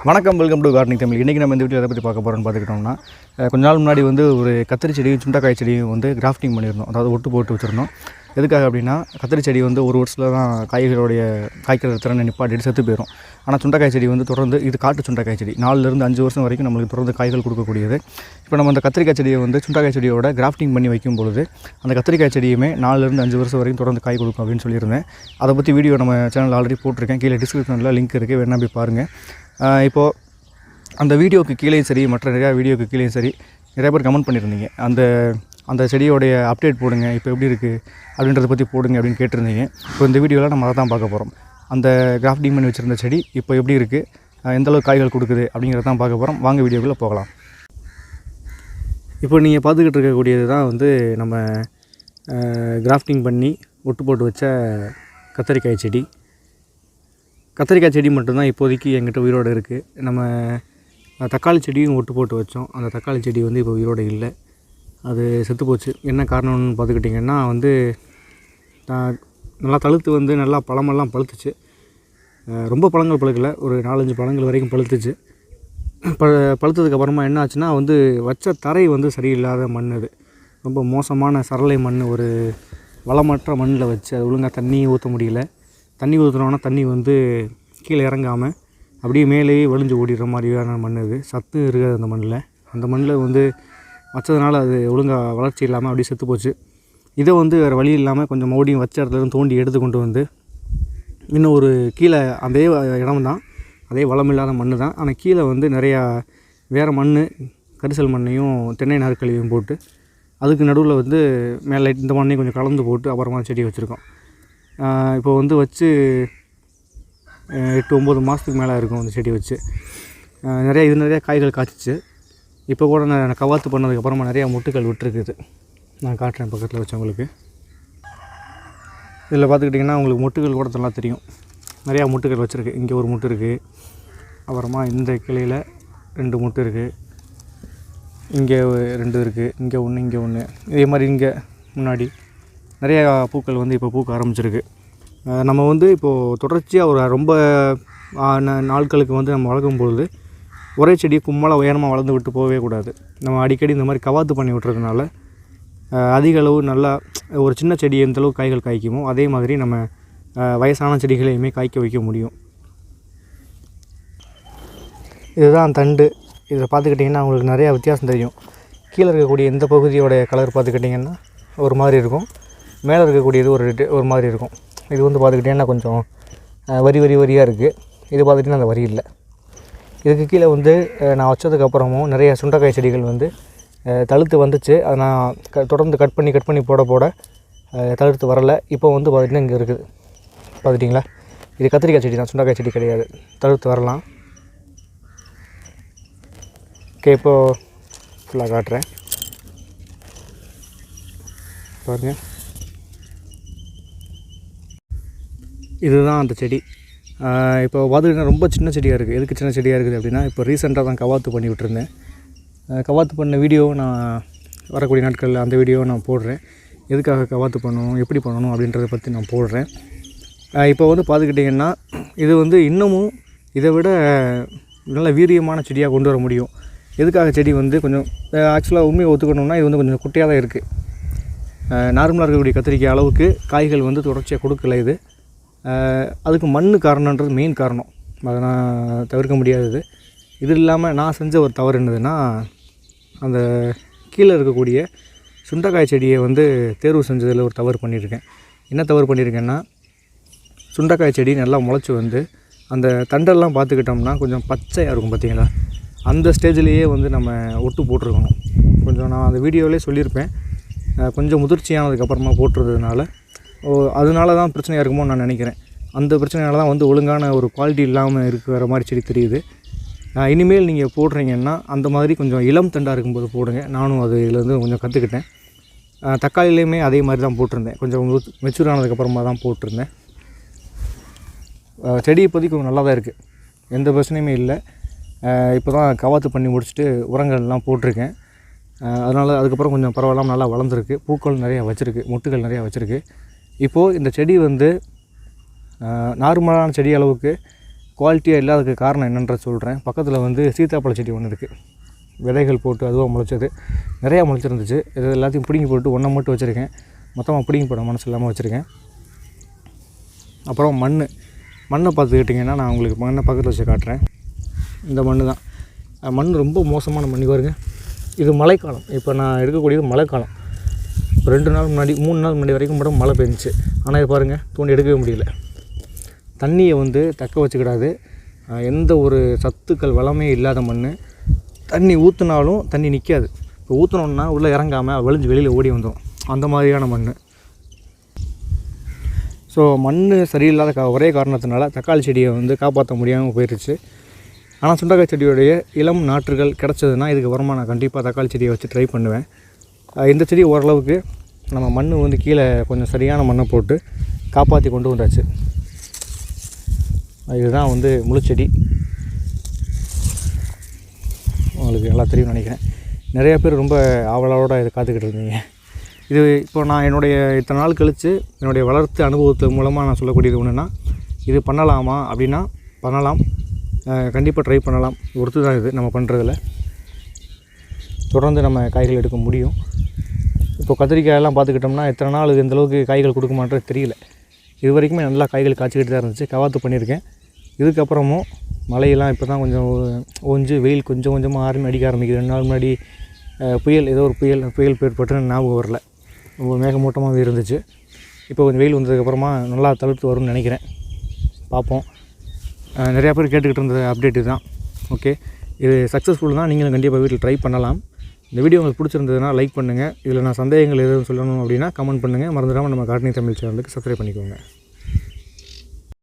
வணக்கம், welcome to gardening Tamil. இன்றைக்கி நம்ம இந்த வீடியோ எதை பற்றி பார்க்க போகிறோம்னு பார்த்துக்கிட்டோம்னா, கொஞ்ச நாள் முன்னாடி ஒரு கத்திரி செடியும் சுண்டைக்காய் செடியும் கிராஃப்டிங் பண்ணியிருந்தோம். அதாவது ஒட்டு போட்டு வச்சுருந்தோம். எதுக்காக அப்படின்னா, கத்திரி செடி ஒரு வருஷத்தில் தான் காய்க்கிற திறனை நிப்பாட்டிட்டு செத்து போயிடும். ஆனால் சுண்டைக்காய் செடி தொடர்ந்து இது காட்டு சுண்டைக்காய் செடி 4லேருந்து 5 வருஷம் வரைக்கும் நம்மளுக்கு தொடர்ந்து காய்கள் கொடுக்கக்கூடியது. இப்போ நம்ம அந்த கத்திரிக்காய் செடியை சுண்டைக்காய் செடியோட கிராஃப்டிங் பண்ணி வைக்கும் பொழுது அந்த கத்திரிக்காய் செடியுமே 4லேருந்து 5 வருஷம் வரைக்கும் தொடர்ந்து காய் கொடுக்கும் அப்படின்னு சொல்லியிருந்தேன். அதை பற்றி வீடியோ நம்ம சேனலில் ஆல்ரெடி போட்டிருக்கேன். கீழே டிஸ்கிரிப்ஷனில் லிங்க் இருக்குது, வேணா போய் பாருங்கள். இப்போது அந்த வீடியோக்கு கீழேயும் சரி, மற்ற நிறையா வீடியோக்கு கீழேயும் சரி, நிறைய பேர் கமெண்ட் பண்ணியிருந்தீங்க. அந்த செடியோடைய அப்டேட் போடுங்க, இப்போ எப்படி இருக்குது அப்படின்றத பற்றி போடுங்க அப்படின்னு கேட்டிருந்தீங்க. இப்போ இந்த வீடியோவில் நம்ம அதை தான் பார்க்க போகிறோம். அந்த கிராஃப்டிங் பண்ணி வச்சுருந்த செடி இப்போ எப்படி இருக்குது, எந்தளவுக்கு காய்கள் கொடுக்குது அப்படிங்கிறத தான் பார்க்க போகிறோம். வாங்க வீடியோக்குள்ளே போகலாம். இப்போ நீங்கள் பார்த்துக்கிட்டு இருக்கக்கூடியது தான் நம்ம கிராஃப்டிங் பண்ணி ஒட்டு போட்டு வச்ச கத்திரிக்காய் செடி. கத்திரிக்காய் செடி மட்டும்தான் இப்போதைக்கு எங்கிட்ட உயிரோடு இருக்குது. நம்ம தக்காளி செடியும் ஒட்டு போட்டு வச்சோம். அந்த தக்காளி செடி இப்போ உயிரோடு இல்லை, அது செத்து போச்சு. என்ன காரணம்னு பார்த்துக்கிட்டிங்கன்னா நல்லா தழுத்து நல்லா பழமெல்லாம் பழுத்துச்சு. ரொம்ப பழங்கள் பழுக்கலை, ஒரு 4-5 பழங்கள் வரைக்கும் பழுத்துச்சு. பழுத்ததுக்கப்புறமா என்ன ஆச்சுன்னா வச்ச தரை சரியில்லாத மண். அது ரொம்ப மோசமான சரளை மண், ஒரு வளமற்ற மண்ணில் வச்சு அது ஒழுங்காக தண்ணி ஊற்ற முடியல. தண்ணி ஊற்றுனோன்னா தண்ணி கீழே இறங்காமல் அப்படியே மேலேயே வலிஞ்சு ஓடிடுற மாதிரியான மண். அது சத்து இருக்காது அந்த மண்ணில். அந்த மண்ணில் வச்சதுனால அது ஒழுங்காக வளர்ச்சி இல்லாமல் அப்படியே செத்து போச்சு. இதை வேறு வழி இல்லாமல் கொஞ்சம் மறுபடியும் வச்ச இடத்துலேருந்து தோண்டி எடுத்து கொண்டு இன்னும் ஒரு கீழே அதே இடம் தான், அதே வளமில்லாத மண் தான். ஆனால் கீழே நிறையா வேறு மண், கரிசல் மண்ணையும் தென்னை நாற்கழிவையும் போட்டு அதுக்கு நடுவில் மேலே இந்த மண்ணையும் கொஞ்சம் கலந்து போட்டு அப்புறமா செடி வச்சுருக்கோம். இப்போ வச்சு 8-9 மாதத்துக்கு மேலே இருக்கும் அந்த செடி வச்சு. நிறையா காய்கள் காய்ச்சிச்சு. இப்போ கூட நான் கவாத்து பண்ணதுக்கப்புறமா நிறையா முட்டுக்கள் விட்டுருக்குது. நான் காட்டுறேன் பக்கத்தில் வச்சவங்களுக்கு. இதில் பார்த்துக்கிட்டிங்கன்னா உங்களுக்கு முட்டுகள் கூட நல்லா தெரியும். நிறையா முட்டுகள் வச்சுருக்கு. இங்கே ஒரு முட்டு இருக்குது, அப்புறமா இந்த கிளையில் 2 முட்டு இருக்குது, இங்கே 2 இருக்குது, இங்கே ஒன்று. இதே மாதிரி இங்கே முன்னாடி நிறையா பூக்கள் இப்போ பூக்க ஆரம்பிச்சிருக்கு. நம்ம இப்போது தொடர்ச்சியாக ரொம்ப நாட்களுக்கு நம்ம வளர்க்கும் பொழுது ஒரே செடியை கும்பலாக உயரமாக வளர்ந்து விட்டு போகவே கூடாது. நம்ம அடிக்கடி இந்த மாதிரி கவாத்து பண்ணி விட்டுறதுனால அதிக அளவு நல்லா ஒரு சின்ன செடி எந்தளவுக்கு காய்கள் காய்க்குமோ அதே மாதிரி நம்ம வயசான செடிகளையுமே காய்க்க வைக்க முடியும். இதுதான் தண்டு. இதை பார்த்துக்கிட்டிங்கன்னா உங்களுக்கு நிறையா வித்தியாசம் தெரியும். கீழே இருக்கக்கூடிய இந்த பகுதியோடைய கலர் பார்த்துக்கிட்டிங்கன்னா ஒரு மாதிரி இருக்கும், மேலே இருக்கக்கூடியது ஒரு மாதிரி இருக்கும். இது பார்த்துக்கிட்டிங்கன்னா கொஞ்சம் வரியாக இருக்குது. இது பார்த்துக்கிட்டிங்கன்னா அந்த வரி இல்லை. இதுக்கு கீழே நான் வச்சதுக்கப்புறமும் நிறைய சுண்டைக்காய் செடிகள் தழுத்து வந்துச்சு. அதை நான் தொடர்ந்து கட் பண்ணி போட தழுத்து வரலை. இப்போ பார்த்திங்கன்னா இங்கே இருக்குது, பார்த்துட்டிங்களா? இது கத்திரிக்காய் செடி தான், சுண்டைக்காய் செடி கிடையாது. தழுத்து வரலாம். ஓகே, இப்போது ஃபுல்லாக காட்டுறேன் பாருங்கள். இதுதான் அந்த செடி. இப்போ பார்த்துக்கிட்டிங்கன்னா ரொம்ப சின்ன செடியாக இருக்குது. எதுக்கு சின்ன செடியாக இருக்குது அப்படின்னா, இப்போ ரீசெண்டாக தான் கவாத்து பண்ணி விட்டுருந்தேன். கவாத்து பண்ண வீடியோ நான் வரக்கூடிய நாட்களில் அந்த வீடியோவை நான் போடுறேன். எதுக்காக கவாத்து பண்ணணும், எப்படி பண்ணணும் அப்படின்றத பற்றி நான் போடுறேன். இப்போ பார்த்துக்கிட்டிங்கன்னா இது இன்னமும் இதை விட நல்ல வீரியமான செடியாக கொண்டு வர முடியும். எதுக்காக செடி கொஞ்சம் ஆக்சுவலாக உண்மையை ஒத்துக்கணும்னா இது கொஞ்சம் குட்டையாக தான் இருக்குது. நார்மலாக இருக்கக்கூடிய கத்திரிக்காய் அளவுக்கு காய்கள் தொடர்ச்சியாக கொடுக்கல. இது அதுக்கு மண் காரணன்றது மெயின் காரணம், அதை நான் தவிர்க்க முடியாதது. இது இல்லாமல் நான் செஞ்ச ஒரு தவறு என்னதுன்னா, அந்த கீழே இருக்கக்கூடிய சுண்டைக்காய் செடியை தேர்வு செஞ்சதில் ஒரு தவறு பண்ணியிருக்கேன். என்ன தவறு பண்ணியிருக்கேன்னா, சுண்டைக்காய் செடி நல்லா முளைச்சி அந்த தண்டெல்லாம் பார்த்துக்கிட்டோம்னா கொஞ்சம் பச்சையாக இருக்கும், பார்த்திங்களா? அந்த ஸ்டேஜ்லேயே நம்ம ஒட்டு போட்டிருக்கணும். கொஞ்சம் நான் அந்த வீடியோவிலே சொல்லியிருப்பேன். கொஞ்சம் முதிர்ச்சியானதுக்கப்புறமா போட்டுறதுனால அதனால தான் பிரச்சனையாக இருக்குமோ நான் நினைக்கிறேன். அந்த பிரச்சனையால தான் ஒழுங்கான ஒரு குவாலிட்டி இல்லாமல் இருக்கிற மாதிரி செடி தெரியுது. இனிமேல் நீங்கள் போடுறீங்கன்னா அந்த மாதிரி கொஞ்சம் இளம் தண்டாக இருக்கும்போது போடுங்க. நானும் அது இதுலேருந்து கொஞ்சம் கற்றுக்கிட்டேன். தக்காளிலையுமே அதே மாதிரி தான் போட்டிருந்தேன். கொஞ்சம் மெச்சூர் ஆனதுக்கப்புறமா தான் போட்டிருந்தேன். செடி இப்போதைக்கு கொஞ்சம் நல்லா தான் இருக்குது, எந்த பிரச்சனையுமே இல்லை. இப்போ தான் கவாத்து பண்ணி முடிச்சுட்டு உரங்கள்லாம் போட்டிருக்கேன். அதனால் அதுக்கப்புறம் கொஞ்சம் பரவாயில்லாமல் நல்லா வளர்ந்துருக்கு. பூக்கள் நிறையா வச்சுருக்கு, மொட்டுகள் நிறையா வச்சுருக்கு. இப்போது இந்த செடி நார்மலான செடி அளவுக்கு குவாலிட்டியாக இல்லாததுக்கு காரணம் என்னன்ற சொல்கிறேன். பக்கத்தில் வந்து சீத்தாப்பழ செடி ஒன்று இருக்குது. விதைகள் போட்டு அதுவாக முளைச்சது, நிறையா முளைச்சிருந்துச்சு. இது எல்லாத்தையும் பிடுங்கி போட்டு ஒன்றை மட்டும் வச்சுருக்கேன். மொத்தமாக பிடுங்கி போட மனசு இல்லாமல் வச்சுருக்கேன். அப்புறம் மண்ணை பார்த்துக்கிட்டிங்கன்னா நான் உங்களுக்கு மண்ணை பக்கத்தில் வச்சு காட்டுறேன். இந்த மண் தான். மண் ரொம்ப மோசமான மண் பாருங்க. இது மழைக்காலம். இப்போ நான் எடுக்கக்கூடியது மழைக்காலம். 2 நாள் முன்னாடி 3 நாள் முன்னாடி வரைக்கும் மட்டும் மழை பெஞ்சிச்சு. ஆனால் இது பாருங்கள், தோண்டி எடுக்கவே முடியல. தண்ணியை வந்து தக்க வச்சுக்கிடாது. எந்த ஒரு சத்துக்கள் வளமே இல்லாத மண். தண்ணி ஊற்றுனாலும் தண்ணி நிற்காது. இப்போ ஊற்றினோன்னா உள்ளே இறங்காமல் வலிஞ்சு வெளியில் ஓடி வந்துடும். அந்த மாதிரியான மண். ஸோ மண் சரியில்லாத ஒரே காரணத்தினால தக்காளி செடியை வந்து காப்பாற்ற முடியாமல் போயிடுச்சு. ஆனால் சுண்டக்காய் செடியோடைய இளம் நாற்றுகள் கிடச்சதுன்னா இதுக்கு வரமா நான் கண்டிப்பாக தக்காளி செடியை வச்சு ட்ரை பண்ணுவேன். இந்த செடி ஓரளவுக்கு நம்ம மண் வந்து கீழே கொஞ்சம் சரியான மண்ணை போட்டு காப்பாற்றி கொண்டு வந்தாச்சு. இதுதான் வந்து முழுச்செடி. உங்களுக்கு நல்லா தெரியும்னு நினைக்கிறேன். நிறையா பேர் ரொம்ப ஆவலோடு இதை காத்துக்கிட்டு இருந்தீங்க. இது இப்போ நான் என்னுடைய இத்தனை நாள் கழித்து என்னுடைய வளர்த்து அனுபவத்து மூலமாக நான் சொல்லக்கூடியது ஒன்றுனா, இது பண்ணலாமா அப்படின்னா பண்ணலாம். கண்டிப்பாக ட்ரை பண்ணலாம். ஒருத்து தான் இது நம்ம பண்ணுறதில்ல. தொடர்ந்து நம்ம காய்கள் எடுக்க முடியும். இப்போ கத்திரிக்காயெல்லாம் பார்த்துக்கிட்டோம்னா எத்தனை நாள் இது எந்தளவுக்கு காய்கள் கொடுக்குமான்றது தெரியல. இது வரைக்குமே நல்லா காய்கள் காய்ச்சிக்கிட்டு தான் இருந்துச்சு. கவாத்து பண்ணியிருக்கேன். இதுக்கப்புறமும் மழையெல்லாம் இப்போ தான் கொஞ்சம் ஓஞ்சு வெயில் கொஞ்சம் கொஞ்சமாக அடிக்க ஆரம்பிக்குது. 2 நாள் முன்னாடி புயல், ஏதோ ஒரு புயல் ஏற்பட்டு ஞாபகம் வரல. மேகமூட்டமாகவே இருந்துச்சு. இப்போ கொஞ்சம் வெயில் வந்ததுக்கப்புறமா நல்லா தவிர்த்து வரும்னு நினைக்கிறேன். பார்ப்போம். நிறையா பேர் கேட்டுக்கிட்டு இருந்த அப்டேட் தான். ஓகே, இது சக்ஸஸ்ஃபுல் தான். நீங்களும் கண்டிப்பாக வீட்டில் ட்ரை பண்ணலாம். இந்த வீடியோ உங்களுக்கு பிடிச்சிருந்ததுன்னா லைக் பண்ணுங்கள். இதில் நான் சந்தேகங்கள் எதுவும் சொல்லணும் அப்படின்னா கமெண்ட் பண்ணுங்கள். மறந்துடாமல் நம்ம கார்டனிங் தமிழ் சேனலுக்கு சப்ஸ்கிரைப் பண்ணிக்கோங்க.